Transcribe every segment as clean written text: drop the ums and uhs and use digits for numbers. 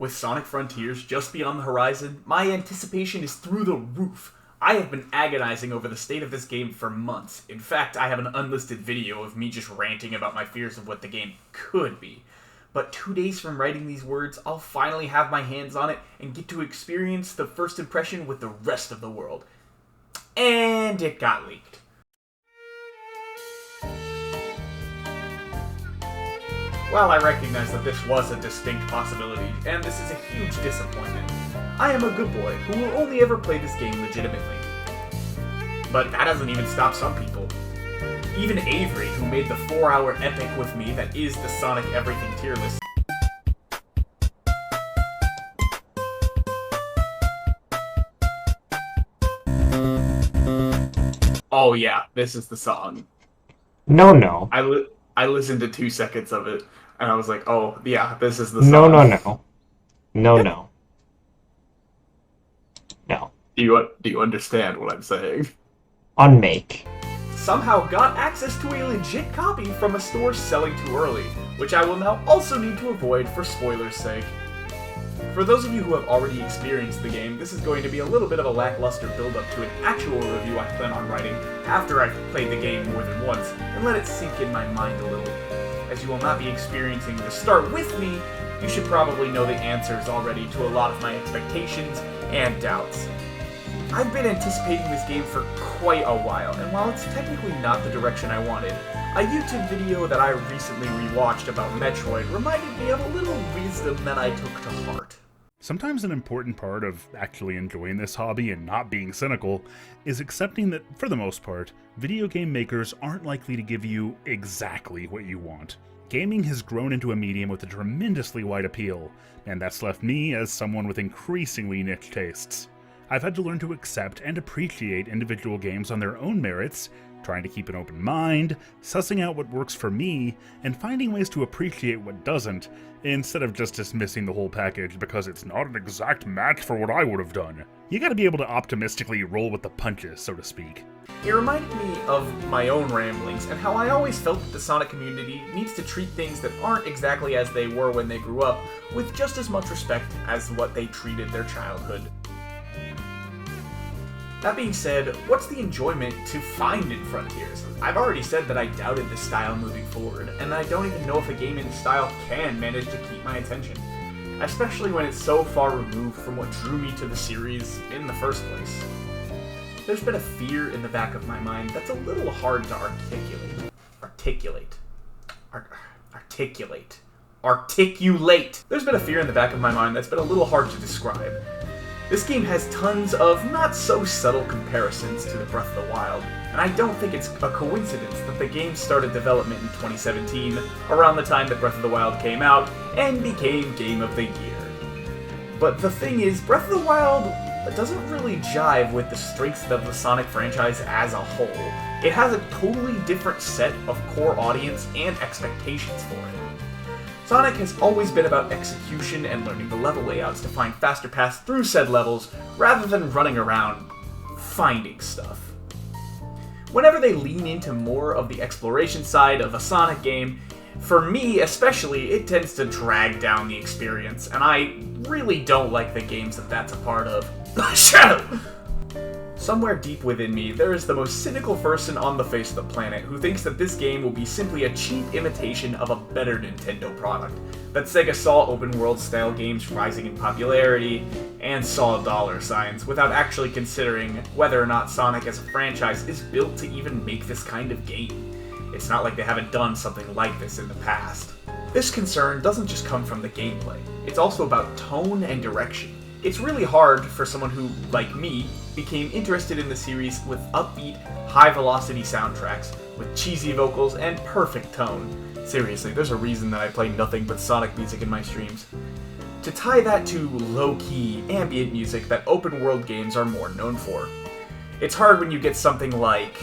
With Sonic Frontiers just beyond the horizon, my anticipation is through the roof. I have been agonizing over the state of this game for months. In fact, I have an unlisted video of me just ranting about my fears of what the game could be. But 2 days from writing these words, I'll finally have my hands on it and get to experience the first impression with the rest of the world. And it got leaked. While I recognize that this was a distinct possibility, and this is a huge disappointment, I am a good boy who will only ever play this game legitimately. But that doesn't even stop some people. Even Avery, who made the 4-hour epic with me that is the Sonic Everything tier list. Oh yeah, this is the song. No. I listened to 2 seconds of it, and I was like, oh, yeah, this is the song. No. Do you understand what I'm saying? Unmake. Somehow got access to a legit copy from a store selling too early, which I will now also need to avoid for spoilers' sake. For those of you who have already experienced the game, this is going to be a little bit of a lackluster build-up to an actual review I plan on writing after I've played the game more than once, and let it sink in my mind a little. As you will not be experiencing the start with me, you should probably know the answers already to a lot of my expectations and doubts. I've been anticipating this game for quite a while, and while it's technically not the direction I wanted, a YouTube video that I recently rewatched about Metroid reminded me of a little wisdom that I took to heart. Sometimes an important part of actually enjoying this hobby and not being cynical is accepting that, for the most part, video game makers aren't likely to give you exactly what you want. Gaming has grown into a medium with a tremendously wide appeal, and that's left me as someone with increasingly niche tastes. I've had to learn to accept and appreciate individual games on their own merits, trying to keep an open mind, sussing out what works for me, and finding ways to appreciate what doesn't, instead of just dismissing the whole package because it's not an exact match for what I would have done. You gotta be able to optimistically roll with the punches, so to speak. It reminded me of my own ramblings and how I always felt that the Sonic community needs to treat things that aren't exactly as they were when they grew up with just as much respect as what they treated their childhood. That being said, what's the enjoyment to find in Frontiers? I've already said that I doubted this style moving forward, and I don't even know if a game in this style can manage to keep my attention, especially when it's so far removed from what drew me to the series in the first place. There's been a fear in the back of my mind that's a little hard to articulate. There's been a fear in the back of my mind that's been a little hard to describe. This game has tons of not-so-subtle comparisons to the Breath of the Wild, and I don't think it's a coincidence that the game started development in 2017, around the time that Breath of the Wild came out, and became Game of the Year. But the thing is, Breath of the Wild doesn't really jive with the strengths of the Sonic franchise as a whole. It has a totally different set of core audience and expectations for it. Sonic has always been about execution and learning the level layouts to find faster paths through said levels, rather than running around finding stuff. Whenever they lean into more of the exploration side of a Sonic game, for me especially, it tends to drag down the experience, and I really don't like the games that that's a part of. Shut up! Somewhere deep within me, there is the most cynical person on the face of the planet who thinks that this game will be simply a cheap imitation of a better Nintendo product, that Sega saw open-world style games rising in popularity, and saw dollar signs, without actually considering whether or not Sonic as a franchise is built to even make this kind of game. It's not like they haven't done something like this in the past. This concern doesn't just come from the gameplay, it's also about tone and direction. It's really hard for someone who, like me, became interested in the series with upbeat, high-velocity soundtracks, with cheesy vocals and perfect tone. Seriously, there's a reason that I play nothing but Sonic music in my streams. To tie that to low-key, ambient music that open-world games are more known for. It's hard when you get something like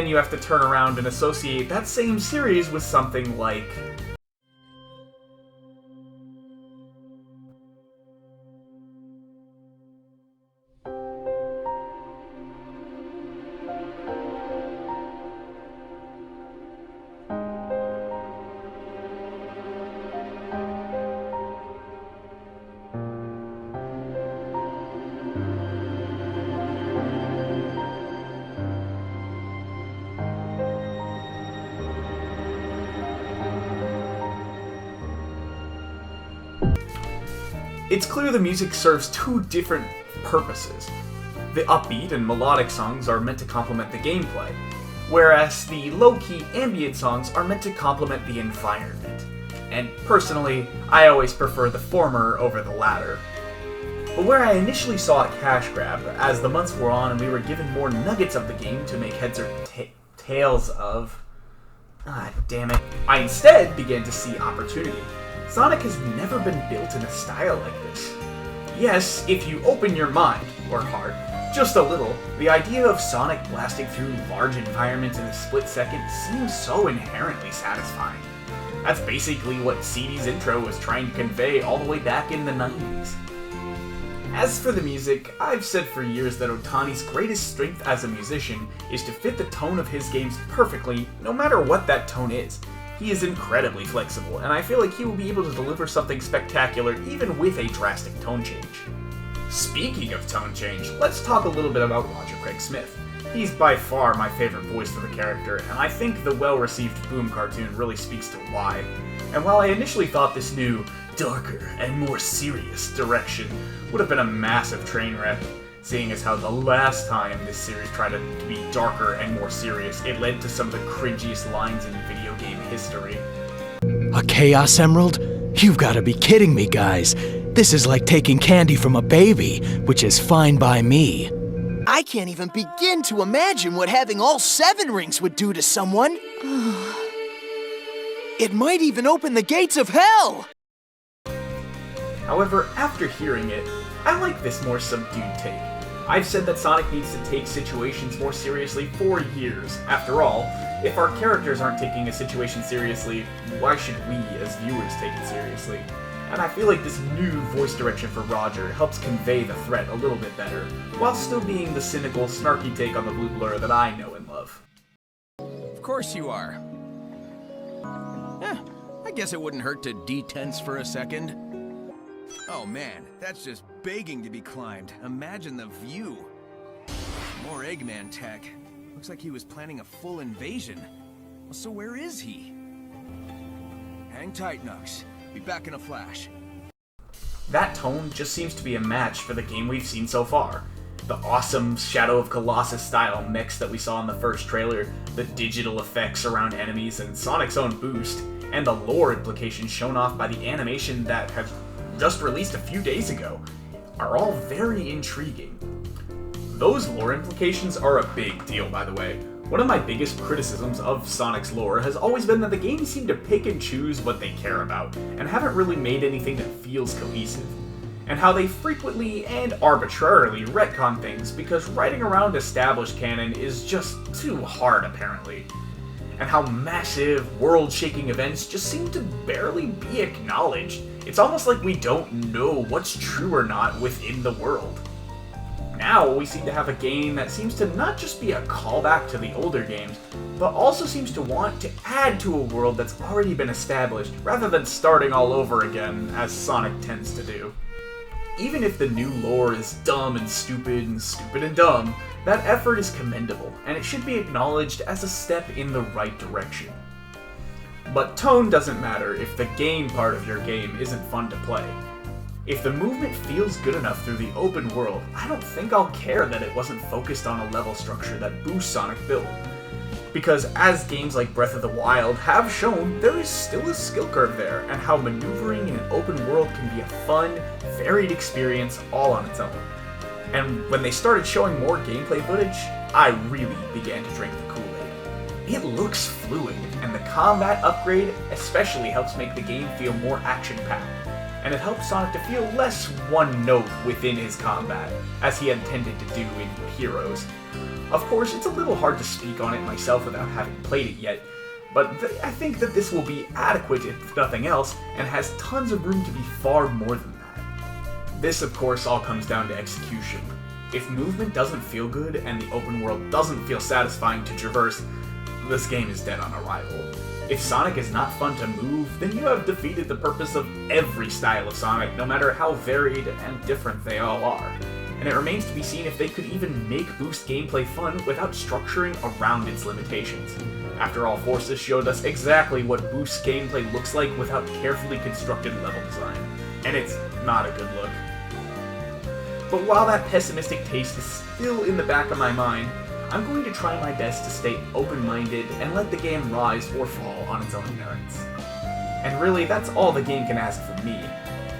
then you have to turn around and associate that same series with something like... It's clear the music serves two different purposes. The upbeat and melodic songs are meant to complement the gameplay, whereas the low-key ambient songs are meant to complement the environment. And personally, I always prefer the former over the latter. But where I initially saw a cash grab, as the months wore on and we were given more nuggets of the game to make heads or tails of... Ah, damn it. I instead began to see opportunity. Sonic has never been built in a style like this. Yes, if you open your mind, or heart, just a little, the idea of Sonic blasting through large environments in a split second seems so inherently satisfying. That's basically what CD's intro was trying to convey all the way back in the 90s. As for the music, I've said for years that Otani's greatest strength as a musician is to fit the tone of his games perfectly, no matter what that tone is. He is incredibly flexible, and I feel like he will be able to deliver something spectacular even with a drastic tone change. Speaking of tone change, let's talk a little bit about Roger Craig Smith. He's by far my favorite voice for the character, and I think the well-received Boom cartoon really speaks to why. And while I initially thought this new, darker, and more serious direction would have been a massive train wreck, seeing as how the last time this series tried to be darker and more serious, it led to some of the cringiest lines in video game history. A Chaos Emerald? You've got to be kidding me, guys. This is like taking candy from a baby, which is fine by me. I can't even begin to imagine what having all 7 rings would do to someone. It might even open the gates of hell! However, after hearing it, I like this more subdued take. I've said that Sonic needs to take situations more seriously for years. After all, if our characters aren't taking a situation seriously, why should we, as viewers, take it seriously? And I feel like this new voice direction for Roger helps convey the threat a little bit better, while still being the cynical, snarky take on the Blue Blur that I know and love. Of course you are. I guess it wouldn't hurt to detense for a second. Oh man, that's just begging to be climbed. Imagine the view. More Eggman tech. Looks like he was planning a full invasion. So where is he? Hang tight, Nux. Be back in a flash. That tone just seems to be a match for the game we've seen so far. The awesome Shadow of Colossus style mix that we saw in the first trailer, the digital effects around enemies and Sonic's own boost, and the lore implications shown off by the animation that has just released a few days ago, are all very intriguing. Those lore implications are a big deal, by the way. One of my biggest criticisms of Sonic's lore has always been that the games seem to pick and choose what they care about, and haven't really made anything that feels cohesive. And how they frequently and arbitrarily retcon things because writing around established canon is just too hard, apparently. And how massive, world-shaking events just seem to barely be acknowledged. It's almost like we don't know what's true or not within the world. Now we seem to have a game that seems to not just be a callback to the older games, but also seems to want to add to a world that's already been established, rather than starting all over again, as Sonic tends to do. Even if the new lore is dumb and stupid and dumb, that effort is commendable, and it should be acknowledged as a step in the right direction. But tone doesn't matter if the game part of your game isn't fun to play. If the movement feels good enough through the open world, I don't think I'll care that it wasn't focused on a level structure that boosts Sonic build. Because as games like Breath of the Wild have shown, there is still a skill curve there, and how maneuvering in an open world can be a fun, varied experience all on its own. And when they started showing more gameplay footage, I really began to drink the Kool-Aid. It looks fluid, and the combat upgrade especially helps make the game feel more action-packed. and it helps Sonic to feel less one note within his combat, as he intended to do in Heroes. Of course, it's a little hard to speak on it myself without having played it yet, but I think that this will be adequate if nothing else, and has tons of room to be far more than that. This, of course, all comes down to execution. If movement doesn't feel good and the open world doesn't feel satisfying to traverse, this game is dead on arrival. If Sonic is not fun to move, then you have defeated the purpose of every style of Sonic, no matter how varied and different they all are. And it remains to be seen if they could even make Boost gameplay fun without structuring around its limitations. After all, Forces showed us exactly what Boost gameplay looks like without carefully constructed level design. And it's not a good look. But while that pessimistic taste is still in the back of my mind, I'm going to try my best to stay open-minded and let the game rise or fall on its own merits. And really, that's all the game can ask from me.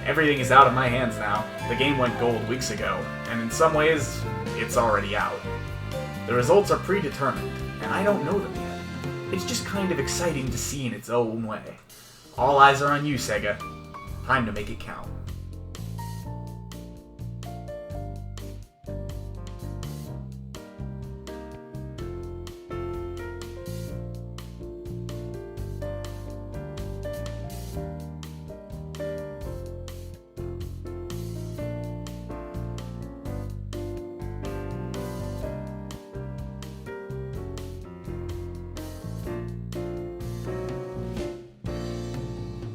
Everything is out of my hands now. The game went gold weeks ago, and in some ways, it's already out. The results are predetermined, and I don't know them yet. It's just kind of exciting to see in its own way. All eyes are on you, Sega. Time to make it count.